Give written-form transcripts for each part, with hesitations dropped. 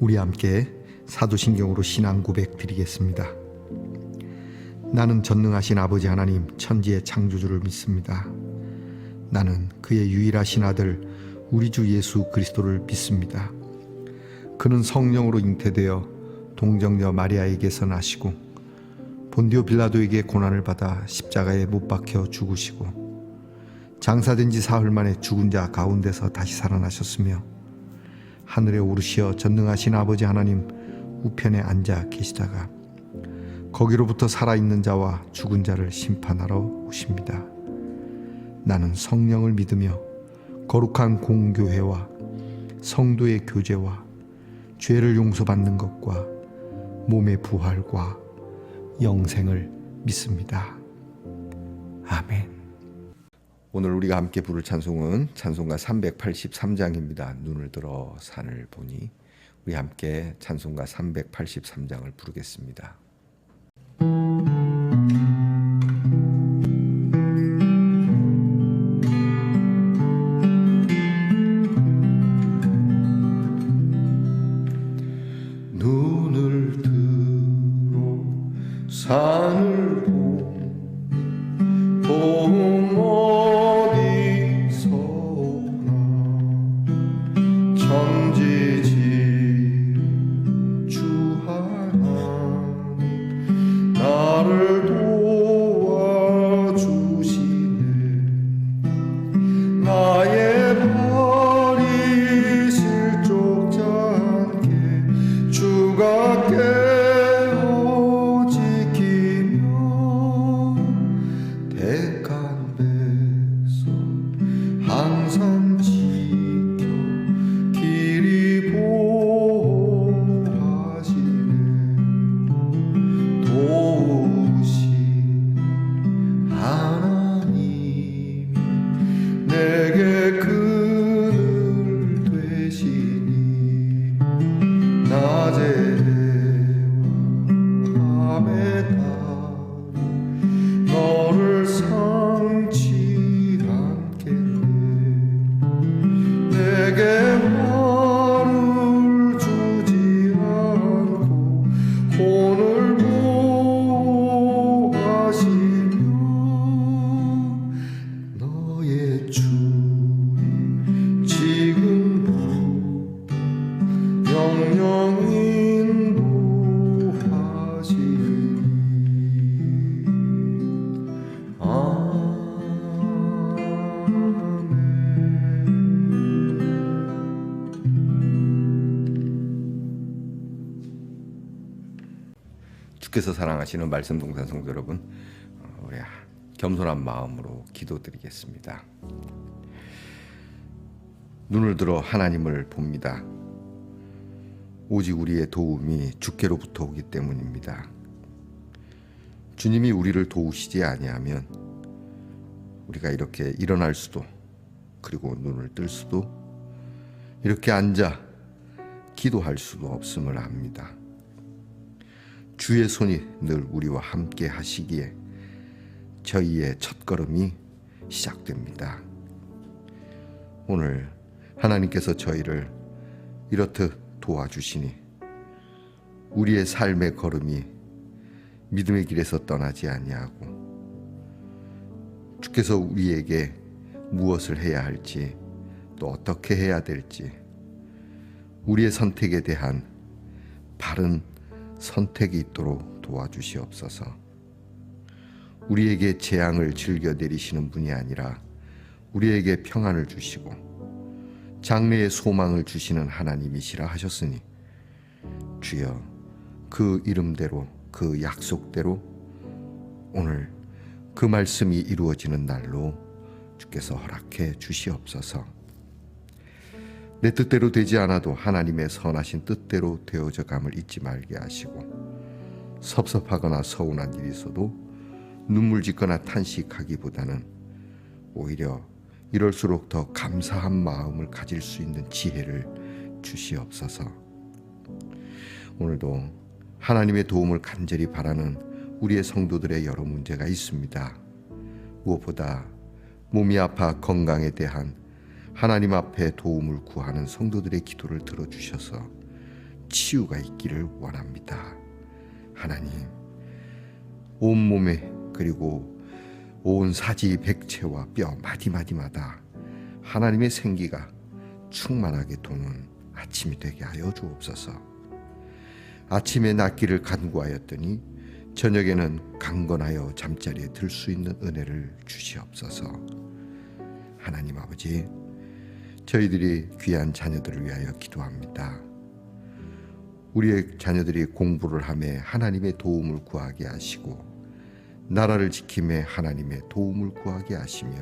우리 함께 사도신경으로 신앙 고백 드리겠습니다. 나는 전능하신 아버지 하나님 천지의 창조주를 믿습니다. 나는 그의 유일하신 아들 우리 주 예수 그리스도를 믿습니다. 그는 성령으로 잉태되어 동정녀 마리아에게서 나시고 본디오 빌라도에게 고난을 받아 십자가에 못 박혀 죽으시고 장사된 지 사흘 만에 죽은 자 가운데서 다시 살아나셨으며 하늘에 오르시어 전능하신 아버지 하나님 우편에 앉아 계시다가 거기로부터 살아있는 자와 죽은 자를 심판하러 오십니다. 나는 성령을 믿으며 거룩한 공교회와 성도의 교제와 죄를 용서받는 것과 몸의 부활과 영생을 믿습니다. 아멘. 오늘 우리가 함께 부를 찬송은 찬송가 383장입니다. 눈을 들어 산을 보니. 우리 함께 찬송가 383장을 부르겠습니다. 눈을 들어 산을 보니 어디서나 천지지 주 하나님 나를 도와주시네. 나의 발이 실족지 않게 주가 깨어 지키며 택한 백성 항상 지켜 길이 보호하시네. 도우신 하나님이 내게 그늘 되시니 낮에 밤에 따로 너를 상치 않겠네. 내게 화를 주지 않고 혼을 보호하시며 너의 주님 지금도 영영 인도하시니. 주께서 사랑하시는 말씀 동산 성도 여러분, 우리 겸손한 마음으로 기도드리겠습니다. 눈을 들어 하나님을 봅니다. 오직 우리의 도움이 주께로부터 오기 때문입니다. 주님이 우리를 도우시지 아니하면 우리가 이렇게 일어날 수도, 그리고 눈을 뜰 수도, 이렇게 앉아 기도할 수도 없음을 압니다. 주의 손이 늘 우리와 함께 하시기에 저희의 첫걸음이 시작됩니다. 오늘 하나님께서 저희를 이렇듯 도와주시니 우리의 삶의 걸음이 믿음의 길에서 떠나지 아니하고 주께서 우리에게 무엇을 해야 할지, 또 어떻게 해야 될지, 우리의 선택에 대한 바른 선택이 있도록 도와주시옵소서. 우리에게 재앙을 즐겨 내리시는 분이 아니라 우리에게 평안을 주시고 장래의 소망을 주시는 하나님이시라 하셨으니 주여, 그 이름대로 그 약속대로 오늘 그 말씀이 이루어지는 날로 주께서 허락해 주시옵소서. 내 뜻대로 되지 않아도 하나님의 선하신 뜻대로 되어져 감을 잊지 말게 하시고, 섭섭하거나 서운한 일이 있어도 눈물 짓거나 탄식하기보다는 오히려 이럴수록 더 감사한 마음을 가질 수 있는 지혜를 주시옵소서. 오늘도 하나님의 도움을 간절히 바라는 우리의 성도들의 여러 문제가 있습니다. 무엇보다 몸이 아파 건강에 대한 하나님 앞에 도움을 구하는 성도들의 기도를 들어주셔서 치유가 있기를 원합니다. 하나님, 온몸에 그리고 온 사지 백체와 뼈 마디마디마다 하나님의 생기가 충만하게 도는 아침이 되게 하여 주옵소서. 아침에 낫기를 간구하였더니 저녁에는 강건하여 잠자리에 들 수 있는 은혜를 주시옵소서. 하나님 아버지, 저희들이 귀한 자녀들을 위하여 기도합니다. 우리의 자녀들이 공부를 하며 하나님의 도움을 구하게 하시고 나라를 지킴에 하나님의 도움을 구하게 하시며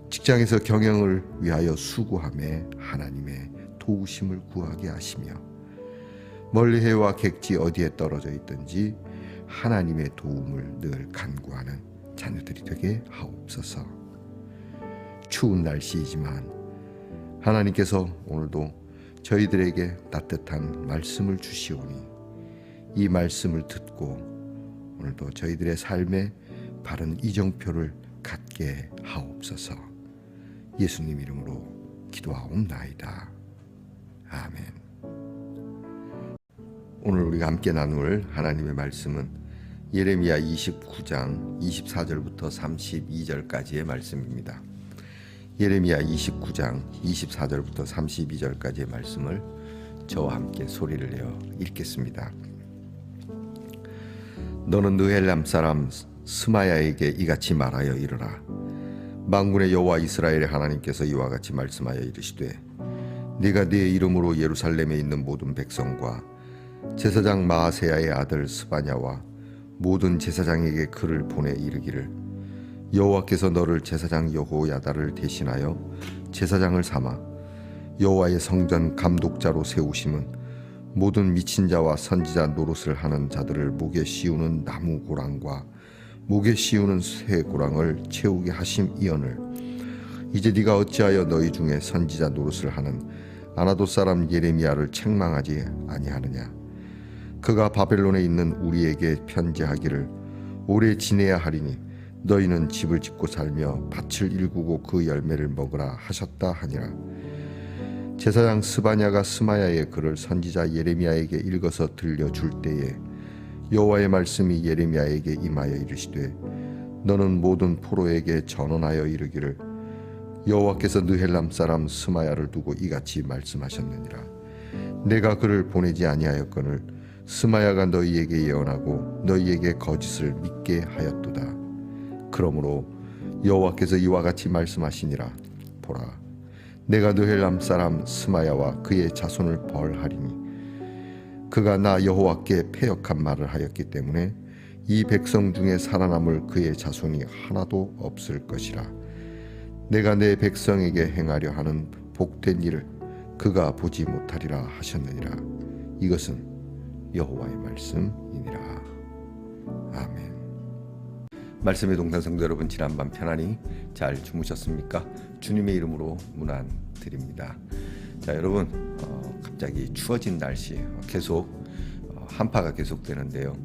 직장에서 경영을 위하여 수고하며 하나님의 도우심을 구하게 하시며 멀리 해와 객지 어디에 떨어져 있든지 하나님의 도움을 늘 간구하는 자녀들이 되게 하옵소서. 추운 날씨이지만 하나님께서 오늘도 저희들에게 따뜻한 말씀을 주시오니 이 말씀을 듣고 오늘도 저희들의 삶에 바른 이정표를 갖게 하옵소서. 예수님 이름으로 기도하옵나이다. 아멘. 오늘 우리가 함께 나눌 하나님의 말씀은 예레미야 29장 24절부터 32절까지의 말씀입니다. 예레미야 29장 24절부터 32절까지의 말씀을 저와 함께 소리를 내어 읽겠습니다. 너는 느헬람 사람 스마야에게 이같이 말하여 이르라. 만군의 여호와 이스라엘의 하나님께서 이와 같이 말씀하여 이르시되 네가 네 이름으로 예루살렘에 있는 모든 백성과 제사장 마아세야의 아들 스바냐와 모든 제사장에게 글을 보내 이르기를 여호와께서 너를 제사장 여호야다를 대신하여 제사장을 삼아 여호와의 성전 감독자로 세우심은 모든 미친 자와 선지자 노릇을 하는 자들을 목에 씌우는 나무 고랑과 목에 씌우는 새 고랑을 채우게 하심이언을 이제 네가 어찌하여 너희 중에 선지자 노릇을 하는 아나돗 사람 예레미야를 책망하지 아니하느냐. 그가 바벨론에 있는 우리에게 편지하기를 오래 지내야 하리니 너희는 집을 짓고 살며 밭을 일구고 그 열매를 먹으라 하셨다 하니라. 제사장 스바냐가 스마야의 글을 선지자 예레미야에게 읽어서 들려줄 때에 여호와의 말씀이 예레미야에게 임하여 이르시되 너는 모든 포로에게 전언하여 이르기를 여호와께서 느헬람 사람 스마야를 두고 이같이 말씀하셨느니라. 내가 그를 보내지 아니하였거늘 스마야가 너희에게 예언하고 너희에게 거짓을 믿게 하였도다. 그러므로 여호와께서 이와 같이 말씀하시니라. 보라, 내가 느헬람 사람 스마야와 그의 자손을 벌하리니 그가 나 여호와께 패역한 말을 하였기 때문에 이 백성 중에 살아남을 그의 자손이 하나도 없을 것이라. 내가 내 백성에게 행하려 하는 복된 일을 그가 보지 못하리라 하셨느니라. 이것은 여호와의 말씀이니라. 아멘. 말씀의 동산 성도 여러분, 지난밤 편안히 잘 주무셨습니까? 주님의 이름으로 문안 드립니다. 자, 여러분, 갑자기 추워진 날씨 계속 한파가 계속되는데요.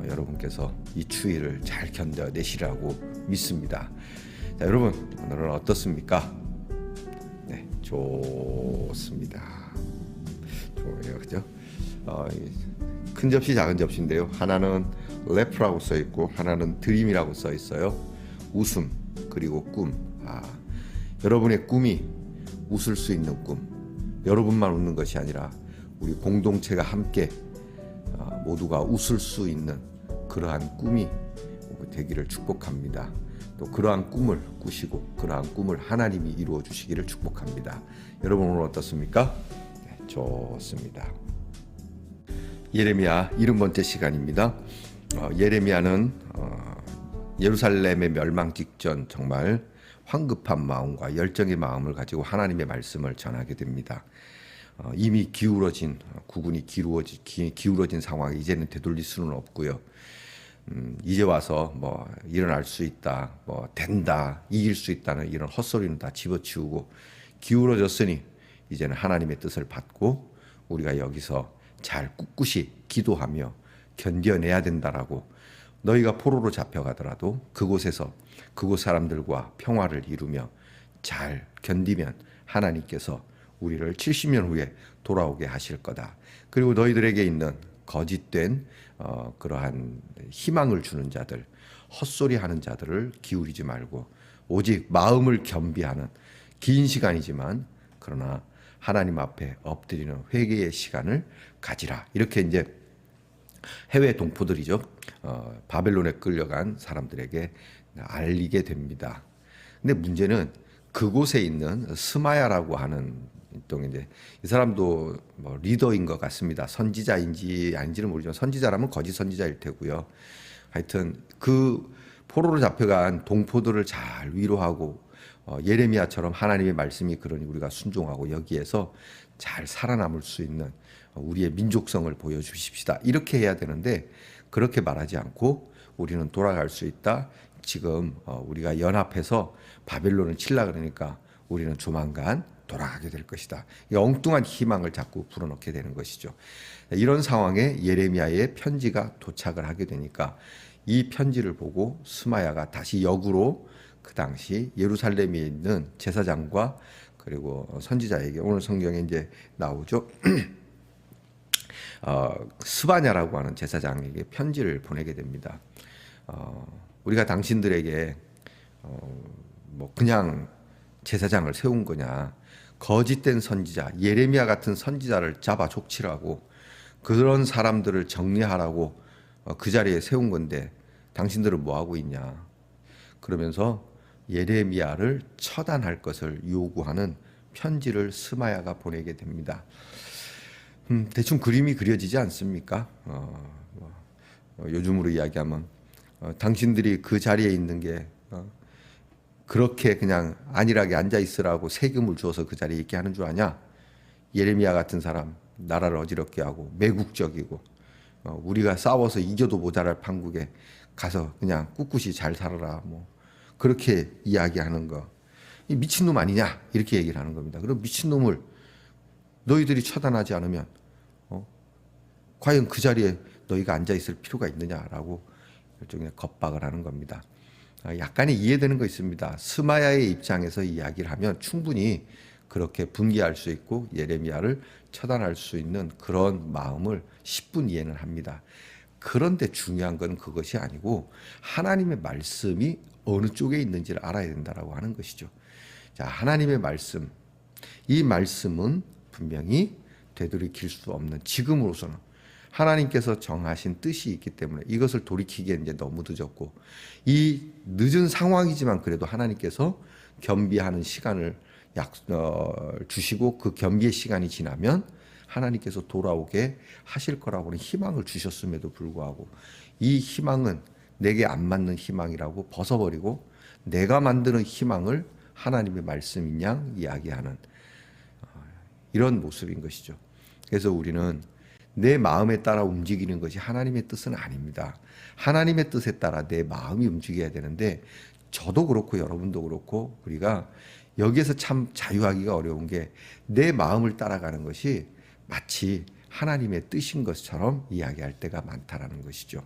여러분께서 이 추위를 잘 견뎌내시라고 믿습니다. 자, 여러분, 오늘은 어떻습니까? 네, 좋습니다. 좋아요, 그죠? 큰 접시, 작은 접시인데요. 하나는 래프라고 써 있고 하나는 드림이라고 써 있어요. 웃음 그리고 꿈. 여러분의 꿈이 웃을 수 있는 꿈. 여러분만 웃는 것이 아니라 우리 공동체가 함께 모두가 웃을 수 있는 그러한 꿈이 되기를 축복합니다. 또 그러한 꿈을 꾸시고 그러한 꿈을 하나님이 이루어 주시기를 축복합니다. 여러분 오늘 어떻습니까? 네, 좋습니다. 예레미야 70번째 시간입니다. 예레미야는 예루살렘의 멸망 직전 정말 황급한 마음과 열정의 마음을 가지고 하나님의 말씀을 전하게 됩니다. 이미 구군이 기울어진 상황에 이제는 되돌릴 수는 없고요. 이제 와서 뭐 일어날 수 있다, 뭐 된다, 이길 수 있다는 이런 헛소리는 다 집어치우고 기울어졌으니 이제는 하나님의 뜻을 받고 우리가 여기서 잘 꿋꿋이 기도하며 견뎌내야 된다라고, 너희가 포로로 잡혀가더라도 그곳에서 그곳 사람들과 평화를 이루며 잘 견디면 하나님께서 우리를 70년 후에 돌아오게 하실 거다. 그리고 너희들에게 있는 거짓된 그러한 희망을 주는 자들, 헛소리하는 자들을 기울이지 말고 오직 마음을 겸비하는 긴 시간이지만 그러나 하나님 앞에 엎드리는 회개의 시간을 가지라. 이렇게 이제 해외 동포들이죠. 바벨론에 끌려간 사람들에게 알리게 됩니다. 근데 문제는 그곳에 있는 스마야라고 하는 또 이제 이 사람도 뭐 리더인 것 같습니다. 선지자인지 아닌지는 모르지만 선지자라면 거짓 선지자일 테고요. 하여튼 그 포로로 잡혀간 동포들을 잘 위로하고 예레미야처럼 하나님의 말씀이 그러니 우리가 순종하고 여기에서 잘 살아남을 수 있는 우리의 민족성을 보여주십시다. 이렇게 해야 되는데 그렇게 말하지 않고 우리는 돌아갈 수 있다. 지금 우리가 연합해서 바벨론을 칠라 그러니까 우리는 조만간 돌아가게 될 것이다. 이 엉뚱한 희망을 자꾸 불어넣게 되는 것이죠. 이런 상황에 예레미야의 편지가 도착을 하게 되니까 이 편지를 보고 스마야가 다시 역으로 그 당시 예루살렘에 있는 제사장과 그리고 선지자에게 오늘 성경에 이제 나오죠. 스바냐라고 하는 제사장에게 편지를 보내게 됩니다. 우리가 당신들에게 뭐 그냥 제사장을 세운 거냐? 거짓된 선지자 예레미야 같은 선지자를 잡아 족치라고 그런 사람들을 정리하라고 그 자리에 세운 건데 당신들은 뭐 하고 있냐? 그러면서 예레미야를 처단할 것을 요구하는 편지를 스마야가 보내게 됩니다. 대충 그림이 그려지지 않습니까? 요즘으로 이야기하면 당신들이 그 자리에 있는 게 그렇게 그냥 안일하게 앉아 있으라고 세금을 주어서 그 자리에 있게 하는 줄 아냐? 예레미야 같은 사람 나라를 어지럽게 하고 매국적이고 우리가 싸워서 이겨도 모자랄 판국에 가서 그냥 꿋꿋이 잘 살아라 뭐 그렇게 이야기하는 거. 이 미친놈 아니냐? 이렇게 얘기를 하는 겁니다. 그럼 미친놈을 너희들이 처단하지 않으면 과연 그 자리에 너희가 앉아 있을 필요가 있느냐라고 일종의 겁박을 하는 겁니다. 약간의 이해되는 거 있습니다. 스마야의 입장에서 이야기를 하면 충분히 그렇게 분개할 수 있고 예레미야를 처단할 수 있는 그런 마음을 10분 이해는 합니다. 그런데 중요한 건 그것이 아니고 하나님의 말씀이 어느 쪽에 있는지를 알아야 된다라고 하는 것이죠. 자, 하나님의 말씀. 이 말씀은 분명히 되돌이킬 수 없는 지금으로서는 하나님께서 정하신 뜻이 있기 때문에 이것을 돌이키기에 이제 너무 늦었고 이 늦은 상황이지만 그래도 하나님께서 겸비하는 시간을 주시고 그 겸비의 시간이 지나면 하나님께서 돌아오게 하실 거라고는 희망을 주셨음에도 불구하고 이 희망은 내게 안 맞는 희망이라고 벗어버리고 내가 만드는 희망을 하나님의 말씀인 양 이야기하는 이런 모습인 것이죠. 그래서 우리는 내 마음에 따라 움직이는 것이 하나님의 뜻은 아닙니다. 하나님의 뜻에 따라 내 마음이 움직여야 되는데 저도 그렇고 여러분도 그렇고 우리가 여기에서 참 자유하기가 어려운 게 내 마음을 따라가는 것이 마치 하나님의 뜻인 것처럼 이야기할 때가 많다라는 것이죠.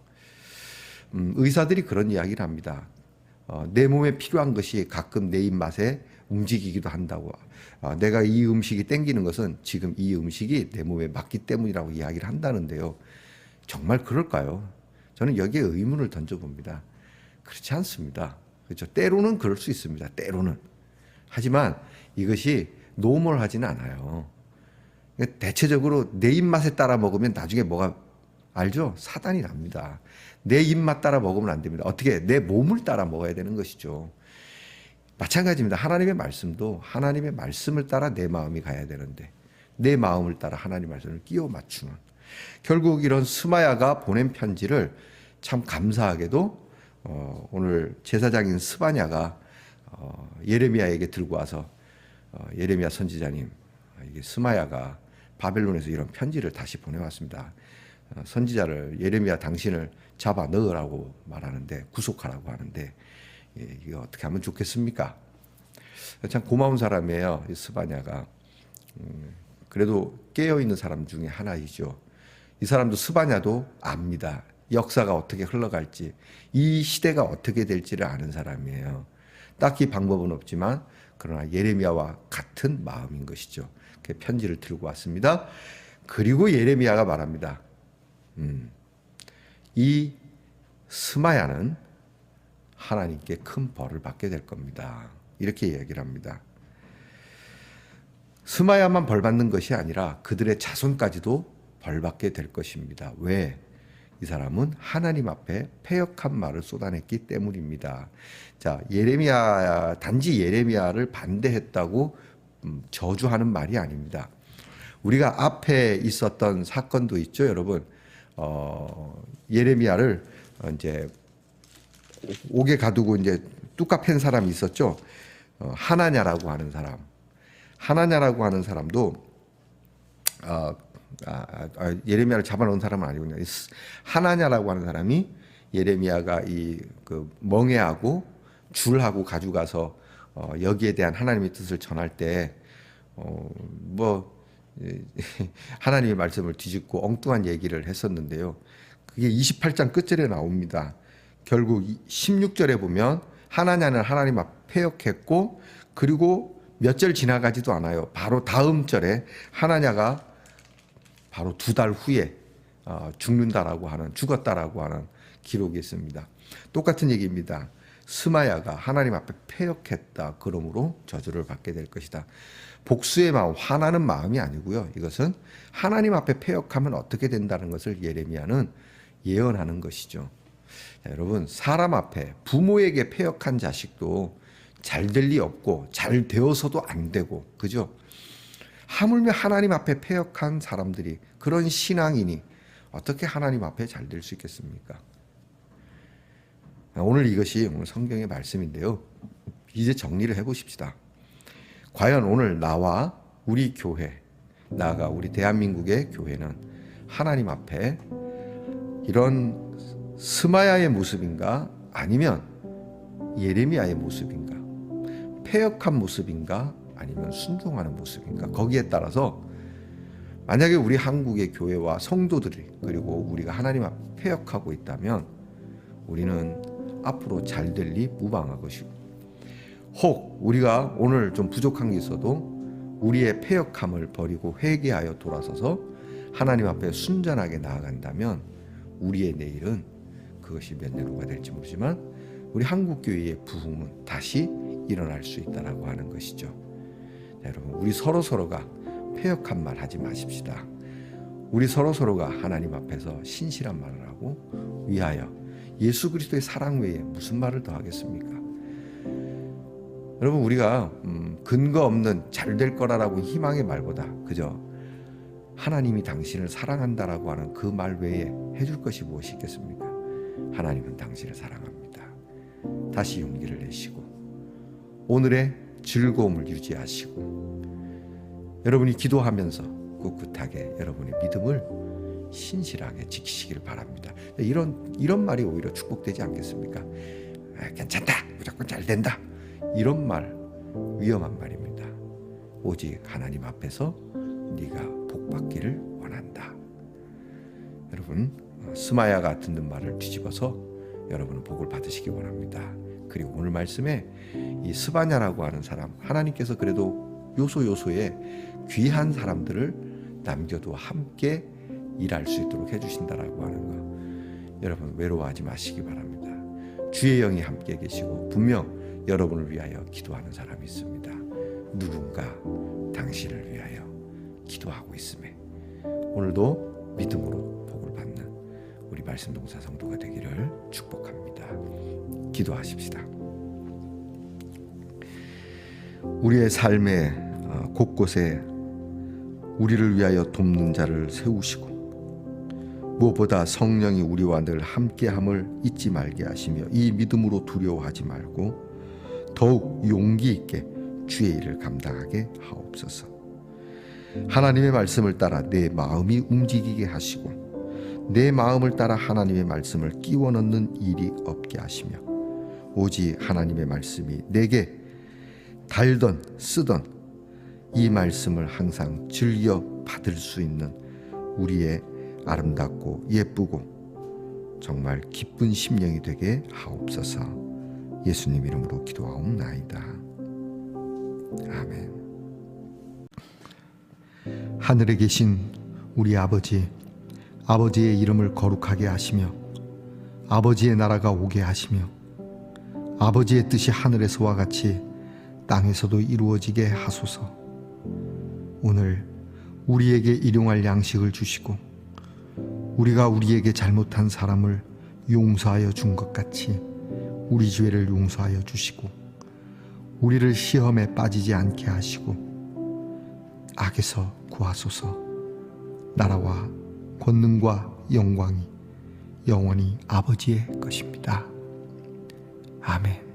의사들이 그런 이야기를 합니다. 내 몸에 필요한 것이 가끔 내 입맛에 움직이기도 한다고. 내가 이 음식이 땡기는 것은 지금 이 음식이 내 몸에 맞기 때문이라고 이야기를 한다는데요. 정말 그럴까요? 저는 여기에 의문을 던져봅니다. 그렇지 않습니다. 그렇죠? 때로는 그럴 수 있습니다. 때로는. 하지만 이것이 노멀하지는 않아요. 대체적으로 내 입맛에 따라 먹으면 나중에 뭐가 알죠? 사단이 납니다. 내 입맛 따라 먹으면 안 됩니다. 어떻게? 내 몸을 따라 먹어야 되는 것이죠. 마찬가지입니다. 하나님의 말씀도 하나님의 말씀을 따라 내 마음이 가야 되는데 내 마음을 따라 하나님의 말씀을 끼워 맞추는 결국 이런 스마야가 보낸 편지를 참 감사하게도 오늘 제사장인 스바냐가 예레미야에게 들고 와서 예레미야 선지자님 이게 스마야가 바벨론에서 이런 편지를 다시 보내왔습니다. 선지자를 예레미야 당신을 잡아 넣으라고 말하는데 구속하라고 하는데 이거 어떻게 하면 좋겠습니까? 참 고마운 사람이에요. 이 스바냐가 그래도 깨어 있는 사람 중에 하나이죠. 이 사람도 스바냐도 압니다. 역사가 어떻게 흘러갈지 이 시대가 어떻게 될지를 아는 사람이에요. 딱히 방법은 없지만 그러나 예레미야와 같은 마음인 것이죠. 그 편지를 들고 왔습니다. 그리고 예레미야가 말합니다. 이 스마야는 하나님께 큰 벌을 받게 될 겁니다. 이렇게 얘기를 합니다. 스마야만 벌 받는 것이 아니라 그들의 자손까지도 벌 받게 될 것입니다. 왜? 이 사람은 하나님 앞에 패역한 말을 쏟아냈기 때문입니다. 자, 예레미야, 단지 예레미야를 반대했다고 저주하는 말이 아닙니다. 우리가 앞에 있었던 사건도 있죠, 여러분. 예레미야를 이제 옥에 가두고 이제 뚜까 팬 사람이 있었죠. 하나냐라고 하는 사람. 하나냐라고 하는 사람도 예레미야를 잡아놓은 사람은 아니군요. 하나냐라고 하는 사람이 예레미야가 그 멍해하고 줄하고 가져가서 여기에 대한 하나님의 뜻을 전할 때 하나님의 말씀을 뒤집고 엉뚱한 얘기를 했었는데요. 그게 28장 끝절에 나옵니다. 결국 16절에 보면 하나냐는 하나님 앞 패역했고, 그리고 몇 절 지나가지도 않아요. 바로 다음 절에 하나냐가 바로 2달 후에 죽었다라고 하는 기록이 있습니다. 똑같은 얘기입니다. 스마야가 하나님 앞에 패역했다. 그러므로 저주를 받게 될 것이다. 복수의 마음, 화나는 마음이 아니고요. 이것은 하나님 앞에 패역하면 어떻게 된다는 것을 예레미야는 예언하는 것이죠. 자, 여러분, 사람 앞에 부모에게 패역한 자식도 잘 될 리 없고 잘 되어서도 안 되고, 그죠? 하물며 하나님 앞에 패역한 사람들이, 그런 신앙인이 어떻게 하나님 앞에 잘 될 수 있겠습니까? 오늘 이것이 오늘 성경의 말씀인데요. 이제 정리를 해보십시다. 과연 오늘 나와 우리 교회, 나아가 우리 대한민국의 교회는 하나님 앞에 이런 스마야의 모습인가, 아니면 예레미야의 모습인가, 패역한 모습인가, 아니면 순종하는 모습인가? 거기에 따라서 만약에 우리 한국의 교회와 성도들이, 그리고 우리가 하나님 앞에 패역하고 있다면 우리는 앞으로 잘 될 리 무방할 것이고, 혹 우리가 오늘 좀 부족한 게 있어도 우리의 패역함을 버리고 회개하여 돌아서서 하나님 앞에 순전하게 나아간다면 우리의 내일은, 그것이 몇 년후가 될지 모르지만 우리 한국교회의 부흥은 다시 일어날 수 있다라고 하는 것이죠. 자, 여러분, 우리 서로가 패역한 말 하지 마십시다. 우리 서로가 하나님 앞에서 신실한 말을 하고 위하여 예수 그리스도의 사랑 외에 무슨 말을 더 하겠습니까? 여러분, 우리가 근거 없는 잘 될 거라고 희망의 말보다 그저 하나님이 당신을 사랑한다라고 하는 그 말 외에 해줄 것이 무엇이 있겠습니까? 하나님은 당신을 사랑합니다. 다시 용기를 내시고 오늘의 즐거움을 유지하시고, 여러분이 기도하면서 꿋꿋하게 여러분의 믿음을 신실하게 지키시길 바랍니다. 이런 말이 오히려 축복되지 않겠습니까? 괜찮다, 무조건 잘 된다, 이런 말 위험한 말입니다. 오직 하나님 앞에서 네가 복 받기를 원한다. 여러분, 스마야가 듣는 말을 뒤집어서 여러분은 복을 받으시기 원합니다. 그리고 오늘 말씀에 이 스바냐라고 하는 사람, 하나님께서 그래도 요소요소에 귀한 사람들을 남겨도 함께 일할 수 있도록 해주신다라고 하는 거, 여러분 외로워하지 마시기 바랍니다. 주의 영이 함께 계시고 분명 여러분을 위하여 기도하는 사람이 있습니다. 누군가 당신을 위하여 기도하고 있음에 오늘도 믿음으로 복을 받는 우리 말씀동사 성도가 되기를 축복합니다. 기도하십시다. 우리의 삶의 곳곳에 우리를 위하여 돕는 자를 세우시고, 무엇보다 성령이 우리와 늘 함께함을 잊지 말게 하시며 이 믿음으로 두려워하지 말고 더욱 용기 있게 주의 일을 감당하게 하옵소서. 하나님의 말씀을 따라 내 마음이 움직이게 하시고 내 마음을 따라 하나님의 말씀을 끼워 넣는 일이 없게 하시며, 오직 하나님의 말씀이 내게 달던 쓰던 이 말씀을 항상 즐겨 받을 수 있는 우리의 아름답고 예쁘고 정말 기쁜 심령이 되게 하옵소서. 예수님 이름으로 기도하옵나이다. 아멘. 하늘에 계신 우리 아버지의 이름을 거룩하게 하시며 아버지의 나라가 오게 하시며 아버지의 뜻이 하늘에서와 같이 땅에서도 이루어지게 하소서. 오늘 우리에게 일용할 양식을 주시고 우리가 우리에게 잘못한 사람을 용서하여 준 것 같이 우리 죄를 용서하여 주시고 우리를 시험에 빠지지 않게 하시고 악에서 구하소서. 나라와 권능과 영광이 영원히 아버지의 것입니다. 아멘.